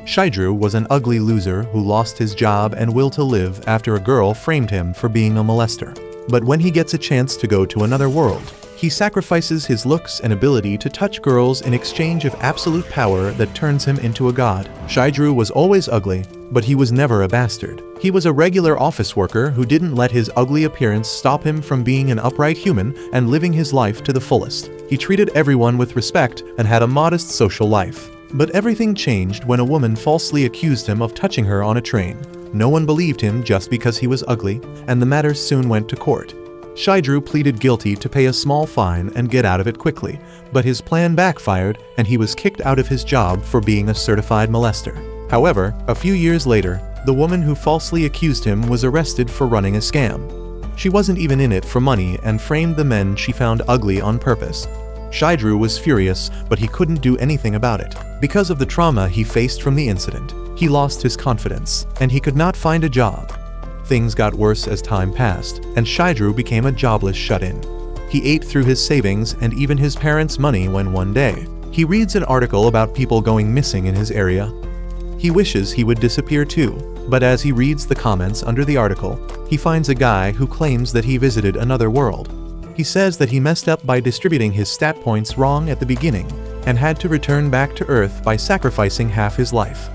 Shigeru was an ugly loser who lost his job and will to live after a girl framed him for being a molester. But when he gets a chance to go to another world, he sacrifices his looks and ability to touch girls in exchange of absolute power that turns him into a god. Shigeru was always ugly, but he was never a bastard. He was a regular office worker who didn't let his ugly appearance stop him from being an upright human and living his life to the fullest. He treated everyone with respect and had a modest social life. But everything changed when a woman falsely accused him of touching her on a train. No one believed him just because he was ugly, and the matter soon went to court. Shigeru pleaded guilty to pay a small fine and get out of it quickly, but his plan backfired and he was kicked out of his job for being a certified molester. However, a few years later, the woman who falsely accused him was arrested for running a scam. She wasn't even in it for money and framed the men she found ugly on purpose. Shigeru was furious, but he couldn't do anything about it. Because of the trauma he faced from the incident, he lost his confidence, and he could not find a job. Things got worse as time passed, and Shigeru became a jobless shut-in. He ate through his savings and even his parents' money when one day, he reads an article about people going missing in his area. He wishes he would disappear too, but as he reads the comments under the article, he finds a guy who claims that he visited another world. He says that he messed up by distributing his stat points wrong at the beginning and had to return back to Earth by sacrificing half his life.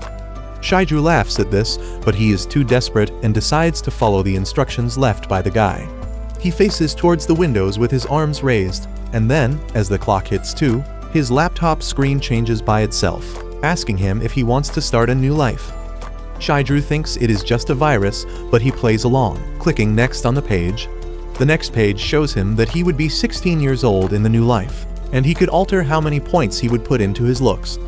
Shigeru laughs at this, but he is too desperate and decides to follow the instructions left by the guy. He faces towards the windows with his arms raised, and then, as the clock hits 2, his laptop screen changes by itself, asking him if he wants to start a new life. Shigeru thinks it is just a virus, but he plays along, clicking next on the page. The next page shows him that he would be 16 years old in the new life, and he could alter how many points he would put into his looks.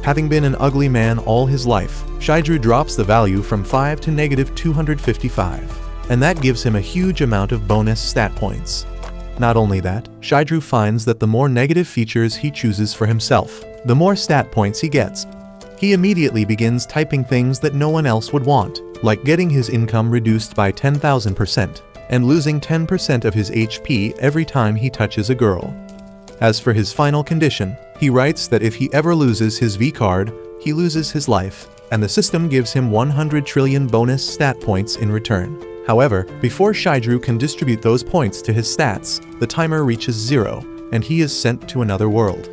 Having been an ugly man all his life, Shigeru drops the value from 5 to -255, and that gives him a huge amount of bonus stat points. Not only that, Shigeru finds that the more negative features he chooses for himself, the more stat points he gets. He immediately begins typing things that no one else would want, like getting his income reduced by 10,000% and losing 10% of his HP every time he touches a girl. As for his final condition, he writes that if he ever loses his V card, he loses his life, and the system gives him 100 trillion bonus stat points in return. However, before Shigeru can distribute those points to his stats, the timer reaches 0, and he is sent to another world.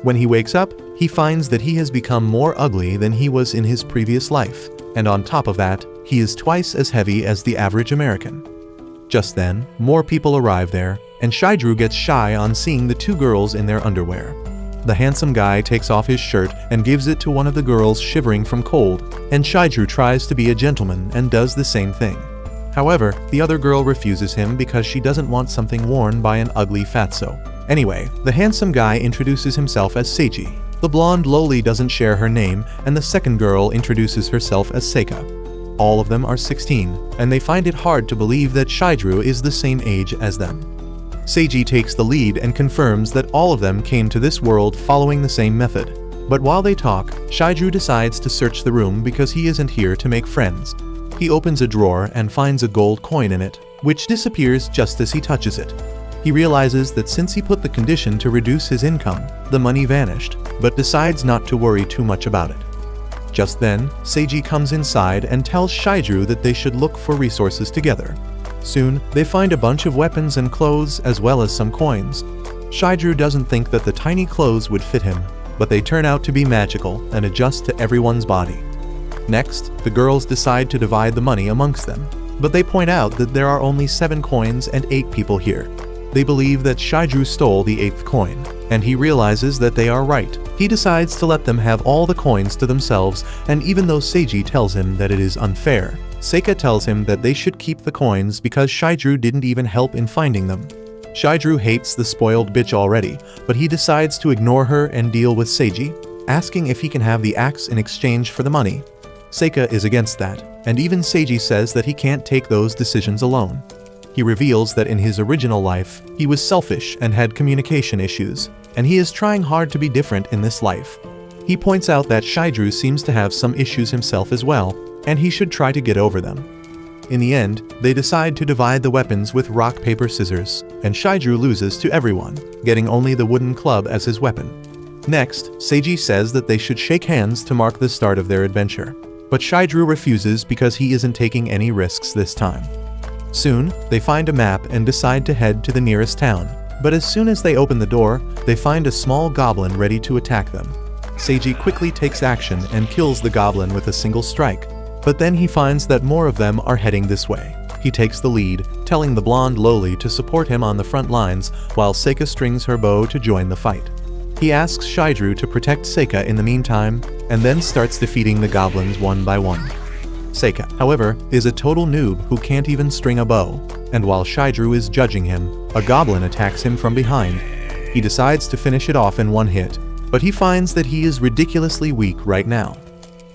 When he wakes up, he finds that he has become more ugly than he was in his previous life, and on top of that, he is twice as heavy as the average American. Just then, more people arrive there, and Shigeru gets shy on seeing the two girls in their underwear. The handsome guy takes off his shirt and gives it to one of the girls shivering from cold, and Shigeru tries to be a gentleman and does the same thing. However, the other girl refuses him because she doesn't want something worn by an ugly fatso. Anyway, the handsome guy introduces himself as Seiji. The blonde loli doesn't share her name, and the second girl introduces herself as Seika. All of them are 16, and they find it hard to believe that Shigeru is the same age as them. Seiji takes the lead and confirms that all of them came to this world following the same method. But while they talk, Shigeru decides to search the room because he isn't here to make friends. He opens a drawer and finds a gold coin in it, which disappears just as he touches it. He realizes that since he put the condition to reduce his income, the money vanished, but decides not to worry too much about it. Just then, Seiji comes inside and tells Shigeru that they should look for resources together. Soon, they find a bunch of weapons and clothes as well as some coins. Shigeru doesn't think that the tiny clothes would fit him, but they turn out to be magical and adjust to everyone's body. Next, the girls decide to divide the money amongst them, but they point out that there are only 7 coins and 8 people here. They believe that Shigeru stole the 8th coin, and he realizes that they are right. He decides to let them have all the coins to themselves, and even though Seiji tells him that it is unfair, Seika tells him that they should keep the coins because Shigeru didn't even help in finding them. Shigeru hates the spoiled bitch already, but he decides to ignore her and deal with Seiji, asking if he can have the axe in exchange for the money. Seika is against that, and even Seiji says that he can't take those decisions alone. He reveals that in his original life, he was selfish and had communication issues, and he is trying hard to be different in this life. He points out that Shigeru seems to have some issues himself as well, and he should try to get over them. In the end, they decide to divide the weapons with rock, paper, scissors, and Shigeru loses to everyone, getting only the wooden club as his weapon. Next, Seiji says that they should shake hands to mark the start of their adventure. But Shigeru refuses because he isn't taking any risks this time. Soon, they find a map and decide to head to the nearest town. But as soon as they open the door, they find a small goblin ready to attack them. Seiji quickly takes action and kills the goblin with a single strike. But then he finds that more of them are heading this way. He takes the lead, telling the blonde Loli to support him on the front lines while Seika strings her bow to join the fight. He asks Shigeru to protect Seika in the meantime, and then starts defeating the goblins one by one. Seika, however, is a total noob who can't even string a bow, and while Shigeru is judging him, a goblin attacks him from behind. He decides to finish it off in one hit, but he finds that he is ridiculously weak right now.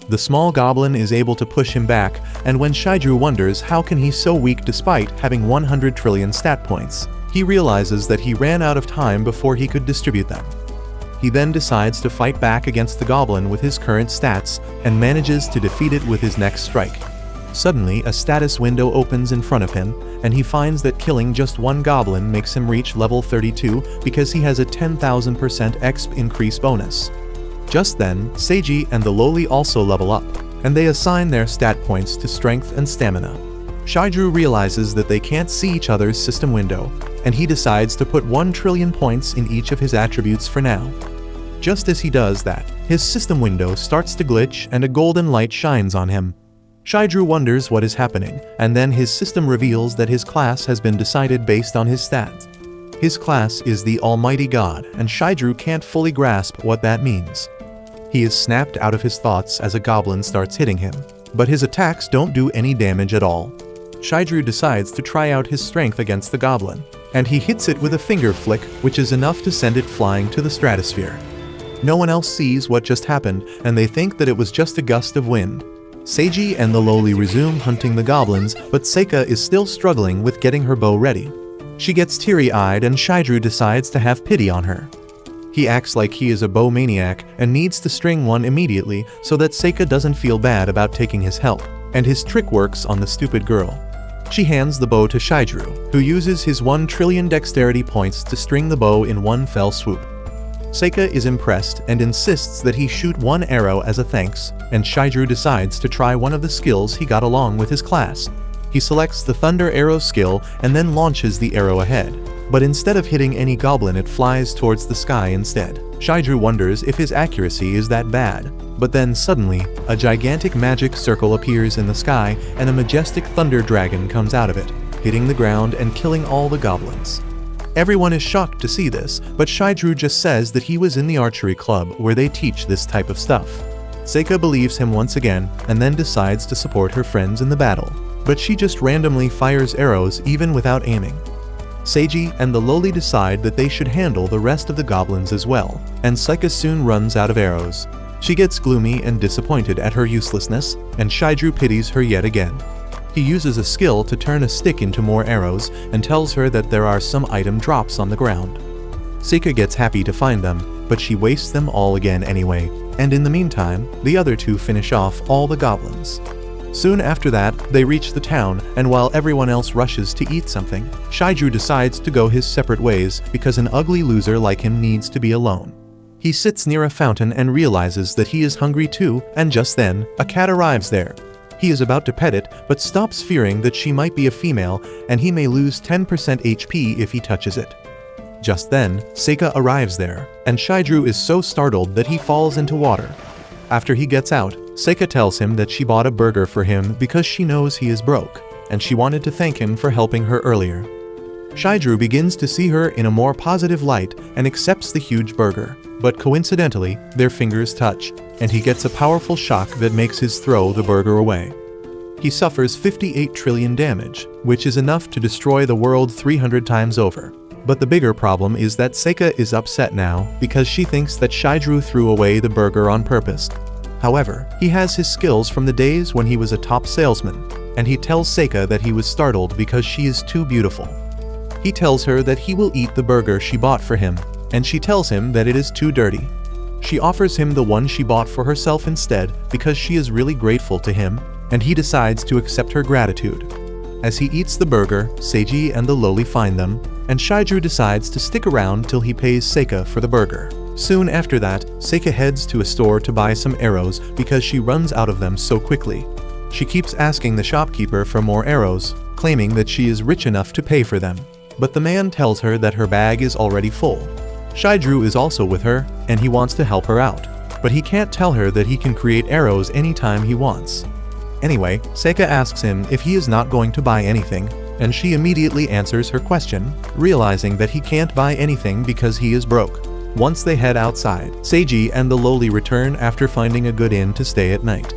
The small goblin is able to push him back, and when Shigeru wonders how can he so weak despite having 100 trillion stat points, he realizes that he ran out of time before he could distribute them. He then decides to fight back against the goblin with his current stats and manages to defeat it with his next strike. Suddenly, a status window opens in front of him, and he finds that killing just one goblin makes him reach level 32 because he has a 10,000% exp increase bonus. Just then, Seiji and the Loli also level up, and they assign their stat points to strength and stamina. Shigeru realizes that they can't see each other's system window, and he decides to put 1 trillion points in each of his attributes for now. Just as he does that, his system window starts to glitch and a golden light shines on him. Shigeru wonders what is happening, and then his system reveals that his class has been decided based on his stats. His class is the Almighty God, and Shigeru can't fully grasp what that means. He is snapped out of his thoughts as a goblin starts hitting him, but his attacks don't do any damage at all. Shigeru decides to try out his strength against the goblin, and he hits it with a finger flick, which is enough to send it flying to the stratosphere. No one else sees what just happened, and they think that it was just a gust of wind. Seiji and the Loli resume hunting the goblins, but Seika is still struggling with getting her bow ready. She gets teary-eyed and Shigeru decides to have pity on her. He acts like he is a bow maniac and needs to string one immediately so that Seika doesn't feel bad about taking his help, and his trick works on the stupid girl. She hands the bow to Shigeru, who uses his 1 trillion dexterity points to string the bow in one fell swoop. Seika is impressed and insists that he shoot one arrow as a thanks, and Shigeru decides to try one of the skills he got along with his class. He selects the Thunder Arrow skill and then launches the arrow ahead, but instead of hitting any goblin it flies towards the sky instead. Shigeru wonders if his accuracy is that bad, but then suddenly, a gigantic magic circle appears in the sky and a majestic thunder dragon comes out of it, hitting the ground and killing all the goblins. Everyone is shocked to see this, but Shigeru just says that he was in the archery club where they teach this type of stuff. Seika believes him once again and then decides to support her friends in the battle, but she just randomly fires arrows even without aiming. Seiji and the Loli decide that they should handle the rest of the goblins as well, and Seika soon runs out of arrows. She gets gloomy and disappointed at her uselessness, and Shigeru pities her yet again. He uses a skill to turn a stick into more arrows and tells her that there are some item drops on the ground. Seika gets happy to find them, but she wastes them all again anyway, and in the meantime, the other two finish off all the goblins. Soon after that, they reach the town, and while everyone else rushes to eat something, Shigeru decides to go his separate ways because an ugly loser like him needs to be alone. He sits near a fountain and realizes that he is hungry too, and just then, a cat arrives there. He is about to pet it, but stops fearing that she might be a female and he may lose 10% HP if he touches it. Just then, Seika arrives there, and Shigeru is so startled that he falls into water. After he gets out, Seika tells him that she bought a burger for him because she knows he is broke, and she wanted to thank him for helping her earlier. Shigeru begins to see her in a more positive light and accepts the huge burger, but coincidentally, their fingers touch, and he gets a powerful shock that makes his throw the burger away. He suffers 58 trillion damage, which is enough to destroy the world 300 times over. But the bigger problem is that Seika is upset now because she thinks that Shigeru threw away the burger on purpose. However, he has his skills from the days when he was a top salesman, and he tells Seika that he was startled because she is too beautiful. He tells her that he will eat the burger she bought for him, and she tells him that it is too dirty. She offers him the one she bought for herself instead because she is really grateful to him, and he decides to accept her gratitude. As he eats the burger, Seiji and the Loli find them, and Shigeru decides to stick around till he pays Seika for the burger. Soon after that, Seika heads to a store to buy some arrows because she runs out of them so quickly. She keeps asking the shopkeeper for more arrows, claiming that she is rich enough to pay for them. But the man tells her that her bag is already full. Shigeru is also with her, and he wants to help her out. But he can't tell her that he can create arrows anytime he wants. Anyway, Seika asks him if he is not going to buy anything, and she immediately answers her question, realizing that he can't buy anything because he is broke. Once they head outside, Seiji and the lowly return after finding a good inn to stay at night.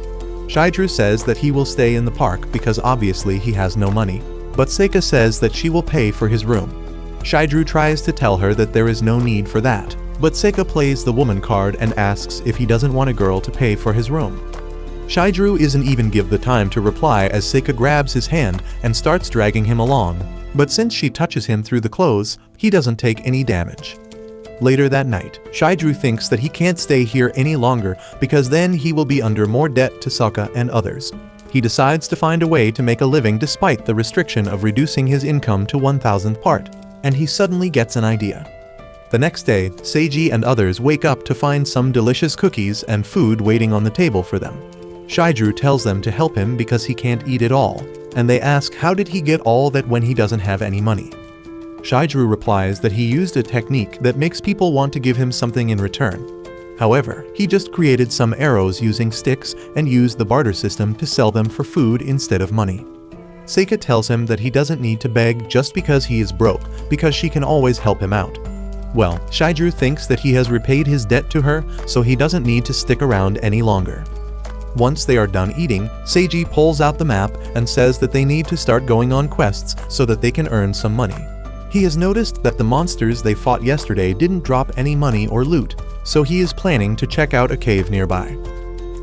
Shigeru says that he will stay in the park because obviously he has no money, but Seika says that she will pay for his room. Shigeru tries to tell her that there is no need for that, but Seika plays the woman card and asks if he doesn't want a girl to pay for his room. Shigeru isn't even give the time to reply as Seika grabs his hand and starts dragging him along, but since she touches him through the clothes, he doesn't take any damage. Later that night, Shigeru thinks that he can't stay here any longer because then he will be under more debt to Sokka and others. He decides to find a way to make a living despite the restriction of reducing his income to 1,000th part, and he suddenly gets an idea. The next day, Seiji and others wake up to find some delicious cookies and food waiting on the table for them. Shigeru tells them to help him because he can't eat it all, and they ask how did he get all that when he doesn't have any money. Shigeru replies that he used a technique that makes people want to give him something in return. However, he just created some arrows using sticks and used the barter system to sell them for food instead of money. Seika tells him that he doesn't need to beg just because he is broke, because she can always help him out. Well, Shigeru thinks that he has repaid his debt to her, so he doesn't need to stick around any longer. Once they are done eating, Seiji pulls out the map and says that they need to start going on quests so that they can earn some money. He has noticed that the monsters they fought yesterday didn't drop any money or loot, so he is planning to check out a cave nearby.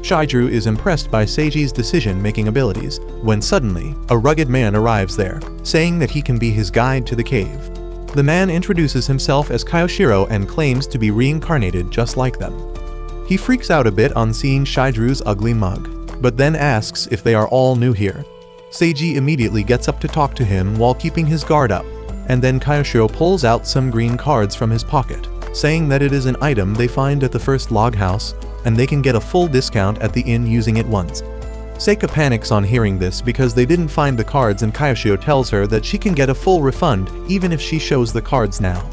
Shigeru is impressed by Seiji's decision-making abilities, when suddenly, a rugged man arrives there, saying that he can be his guide to the cave. The man introduces himself as Kyoshiro and claims to be reincarnated just like them. He freaks out a bit on seeing Shigeru's ugly mug, but then asks if they are all new here. Seiji immediately gets up to talk to him while keeping his guard up, and then Kyoshiro pulls out some green cards from his pocket, saying that it is an item they find at the first log house, and they can get a full discount at the inn using it once. Seika panics on hearing this because they didn't find the cards, and Kyoshiro tells her that she can get a full refund even if she shows the cards now.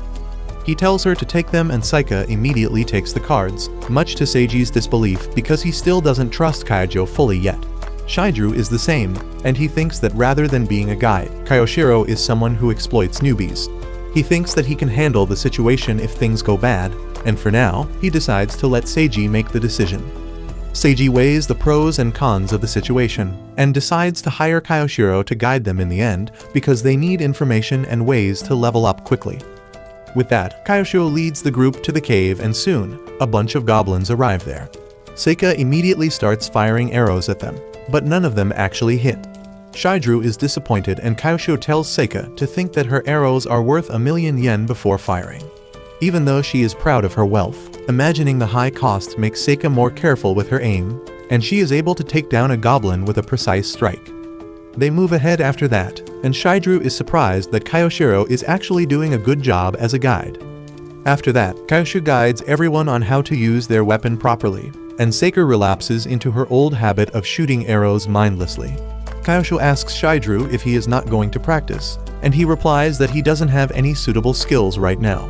He tells her to take them, and Seika immediately takes the cards, much to Seiji's disbelief because he still doesn't trust Kyoshiro fully yet. Shigeru is the same, and he thinks that rather than being a guide, Kyoshiro is someone who exploits newbies. He thinks that he can handle the situation if things go bad, and for now, he decides to let Seiji make the decision. Seiji weighs the pros and cons of the situation, and decides to hire Kyoshiro to guide them in the end because they need information and ways to level up quickly. With that, Kyoshiro leads the group to the cave, and soon, a bunch of goblins arrive there. Seika immediately starts firing arrows at them, but none of them actually hit. Shigeru is disappointed, and Kyoshiro tells Seika to think that her arrows are worth 1,000,000 yen before firing. Even though she is proud of her wealth, imagining the high cost makes Seika more careful with her aim, and she is able to take down a goblin with a precise strike. They move ahead after that, and Shigeru is surprised that Kyoshiro is actually doing a good job as a guide. After that, Kyoshiro guides everyone on how to use their weapon properly, and Seika relapses into her old habit of shooting arrows mindlessly. Kyoshiro asks Shigeru if he is not going to practice, and he replies that he doesn't have any suitable skills right now.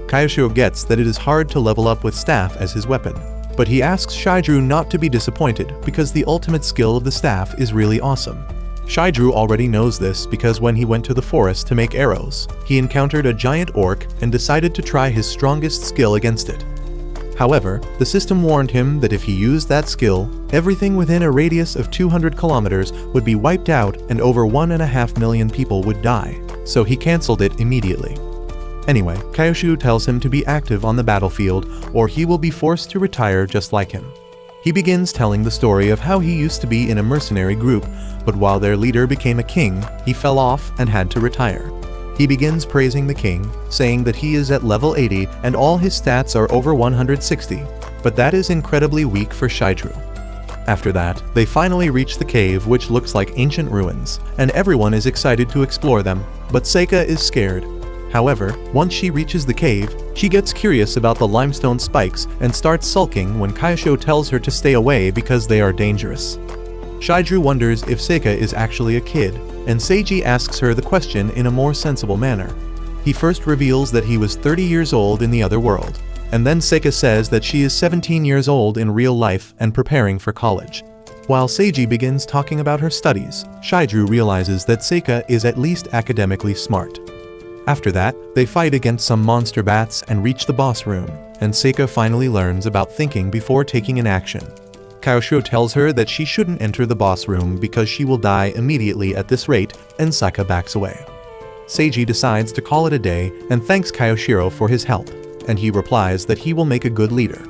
Kyoshiro gets that it is hard to level up with staff as his weapon, but he asks Shigeru not to be disappointed because the ultimate skill of the staff is really awesome. Shigeru already knows this because when he went to the forest to make arrows, he encountered a giant orc and decided to try his strongest skill against it. However, the system warned him that if he used that skill, everything within a radius of 200 kilometers would be wiped out and over 1.5 million people would die, so he cancelled it immediately. Anyway, Kyoshiro tells him to be active on the battlefield or he will be forced to retire just like him. He begins telling the story of how he used to be in a mercenary group, but while their leader became a king, he fell off and had to retire. He begins praising the king, saying that he is at level 80 and all his stats are over 160, but that is incredibly weak for Shigeru. After that, they finally reach the cave, which looks like ancient ruins, and everyone is excited to explore them, but Seika is scared. However, once she reaches the cave, she gets curious about the limestone spikes and starts sulking when Kaiosho tells her to stay away because they are dangerous. Shigeru wonders if Seika is actually a kid, and Seiji asks her the question in a more sensible manner. He first reveals that he was 30 years old in the other world, and then Seika says that she is 17 years old in real life and preparing for college. While Seiji begins talking about her studies, Shigeru realizes that Seika is at least academically smart. After that, they fight against some monster bats and reach the boss room, and Seika finally learns about thinking before taking an action. Kaiosho tells her that she shouldn't enter the boss room because she will die immediately at this rate, and Seika backs away. Seiji decides to call it a day and thanks Kaioshiro for his help, and he replies that he will make a good leader.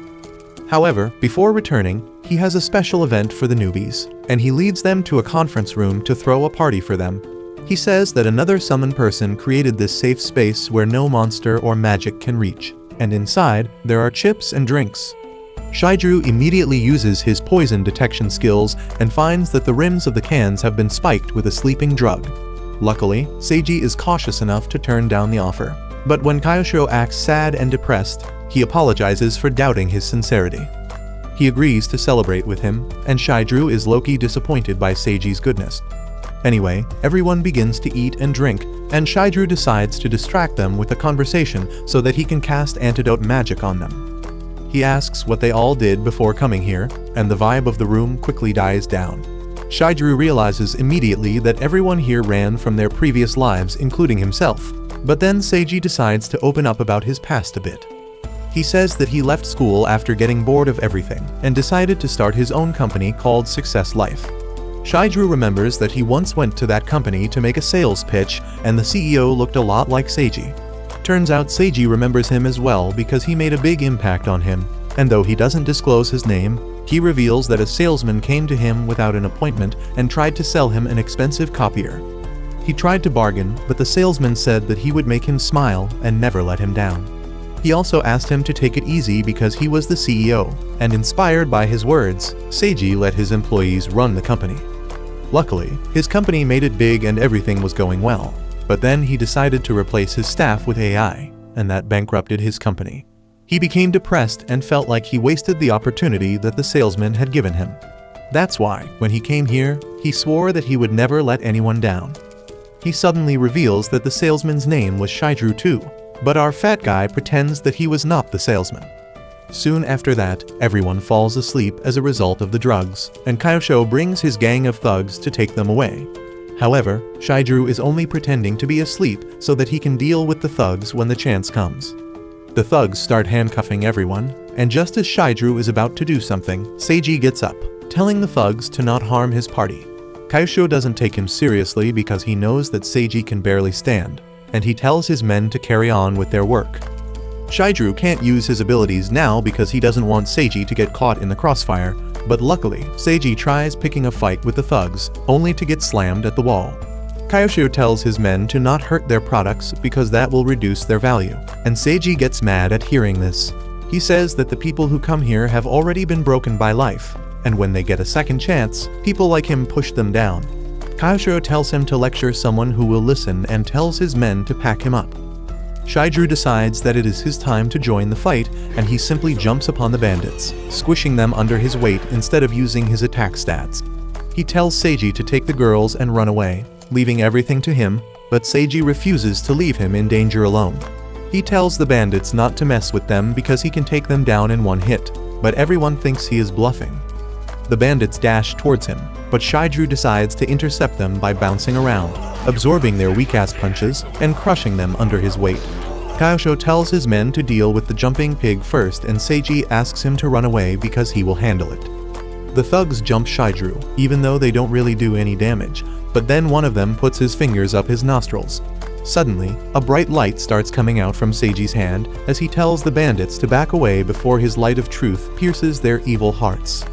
However, before returning, he has a special event for the newbies, and he leads them to a conference room to throw a party for them. He says that another summoned person created this safe space where no monster or magic can reach, and inside, there are chips and drinks. Shigeru immediately uses his poison detection skills and finds that the rims of the cans have been spiked with a sleeping drug. Luckily, Seiji is cautious enough to turn down the offer, but when Kaiosho acts sad and depressed, he apologizes for doubting his sincerity. He agrees to celebrate with him, and Shigeru is low-key disappointed by Seiji's goodness. Anyway, everyone begins to eat and drink, and Shigeru decides to distract them with a conversation so that he can cast antidote magic on them. He asks what they all did before coming here, and the vibe of the room quickly dies down. Shigeru realizes immediately that everyone here ran from their previous lives, including himself, but then Seiji decides to open up about his past a bit. He says that he left school after getting bored of everything, and decided to start his own company called Success Life. Shigeru remembers that he once went to that company to make a sales pitch, and the CEO looked a lot like Seiji. Turns out Seiji remembers him as well because he made a big impact on him, and though he doesn't disclose his name, he reveals that a salesman came to him without an appointment and tried to sell him an expensive copier. He tried to bargain, but the salesman said that he would make him smile and never let him down. He also asked him to take it easy because he was the CEO, and inspired by his words, Seiji let his employees run the company. Luckily, his company made it big and everything was going well, but then he decided to replace his staff with AI, and that bankrupted his company. He became depressed and felt like he wasted the opportunity that the salesman had given him. That's why, when he came here, he swore that he would never let anyone down. He suddenly reveals that the salesman's name was Shigeru too, but our fat guy pretends that he was not the salesman. Soon after that, everyone falls asleep as a result of the drugs, and Kaiosho brings his gang of thugs to take them away. However, Shigeru is only pretending to be asleep so that he can deal with the thugs when the chance comes. The thugs start handcuffing everyone, and just as Shigeru is about to do something, Seiji gets up, telling the thugs to not harm his party. Kaiosho doesn't take him seriously because he knows that Seiji can barely stand, and he tells his men to carry on with their work. Shigeru can't use his abilities now because he doesn't want Seiji to get caught in the crossfire, but luckily, Seiji tries picking a fight with the thugs, only to get slammed at the wall. Kaiosho tells his men to not hurt their products because that will reduce their value, and Seiji gets mad at hearing this. He says that the people who come here have already been broken by life, and when they get a second chance, people like him push them down. Kaiosho tells him to lecture someone who will listen and tells his men to pack him up. Shigeru decides that it is his time to join the fight, and he simply jumps upon the bandits, squishing them under his weight instead of using his attack stats. He tells Seiji to take the girls and run away, leaving everything to him, but Seiji refuses to leave him in danger alone. He tells the bandits not to mess with them because he can take them down in one hit, but everyone thinks he is bluffing. The bandits dash towards him, but Shigeru decides to intercept them by bouncing around, absorbing their weak-ass punches and crushing them under his weight. Kaiosho tells his men to deal with the jumping pig first, and Seiji asks him to run away because he will handle it. The thugs jump Shigeru, even though they don't really do any damage, but then one of them puts his fingers up his nostrils. Suddenly, a bright light starts coming out from Seiji's hand as he tells the bandits to back away before his light of truth pierces their evil hearts.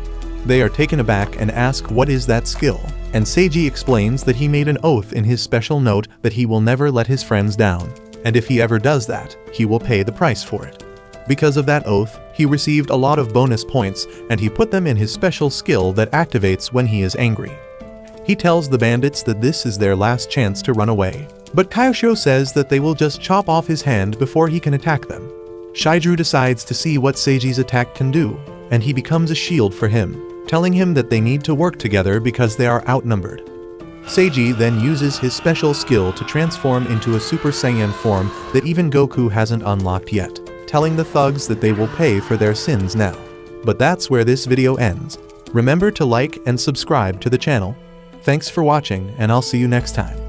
They are taken aback and ask what is that skill, and Seiji explains that he made an oath in his special note that he will never let his friends down, and if he ever does that, he will pay the price for it. Because of that oath, he received a lot of bonus points, and he put them in his special skill that activates when he is angry. He tells the bandits that this is their last chance to run away, But Kyosho says that they will just chop off his hand before he can attack them. Shigeru decides to see what Seiji's attack can do, and he becomes a shield for him, telling him that they need to work together because they are outnumbered. Seiji then uses his special skill to transform into a Super Saiyan form that even Goku hasn't unlocked yet, telling the thugs that they will pay for their sins now. But that's where this video ends. Remember to like and subscribe to the channel. Thanks for watching, and I'll see you next time.